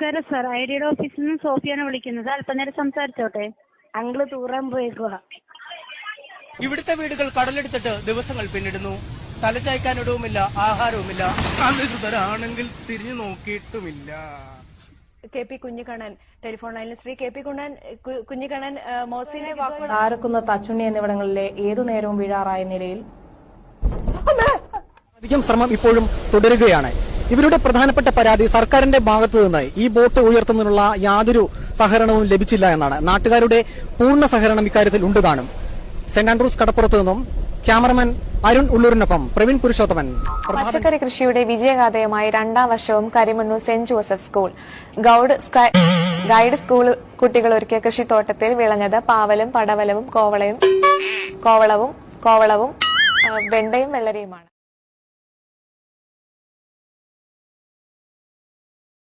നമസ്കാരം സാർ. ഐഡിയുടെ ഓഫീസിൽ നിന്ന് സോഫിയാണ് വിളിക്കുന്നത്. അല്പനേരം സംസാരിച്ചോട്ടെ? അങ്കിള് തൂറാൻ പോയേക്കുക. ഇവിടുത്തെ വീടുകൾ കടലെടുത്തിട്ട് ദിവസങ്ങൾ പിന്നിടുന്നു. തലചായ്ക്കാനിടവുമില്ല, ആഹാരവുമില്ല. അനധികൃതരാണെങ്കിൽ തിരിഞ്ഞു നോക്കിയിട്ടുമില്ല. കെ പി കുഞ്ഞിക്കണ്ണൻ ടെലിഫോൺ ലൈനിൽ. ശ്രീ കെ പി കുഞ്ഞിക്കണ്ണൻ, മോസിനെ ആരക്കുന്നത്ത്, അച്ചുണ്ണി എന്നിവിടങ്ങളിലെ ഏതു നേരവും വീഴാറായ നിലയിൽ അധികം ശ്രമം ഇപ്പോഴും തുടരുകയാണ്. ഇവരുടെ പ്രധാനപ്പെട്ട പരാതി സർക്കാരിന്റെ ഭാഗത്തു നിന്ന് ഈ ബോട്ട് ഉയർത്തുന്നതിനുള്ള യാതൊരു സഹകരണവും ലഭിച്ചില്ല എന്നാണ്. നാട്ടുകാരുടെ പൂർണ്ണ സഹകരണം ഇക്കാര്യത്തിൽ ഉണ്ട് താനും. സെന്റ് ആൻഡ്രൂസ് കടപ്പുറത്ത് നിന്നും ക്യാമറമാൻ അരുൺ ഉള്ളൂരിനൊപ്പം പ്രവീൺ പുരുഷോത്തമൻ. പച്ചക്കറി കൃഷിയുടെ വിജയഗാഥയുമായി 2ാം വർഷവും Karimannoor saint Joseph school guide school കുട്ടികൾ ഒരുക്കിയ കൃഷിത്തോട്ടത്തിൽ വിളഞ്ഞത് പാവലും പടവലവും കോവളവും വെണ്ടയും വെള്ളരിയുമാണ്.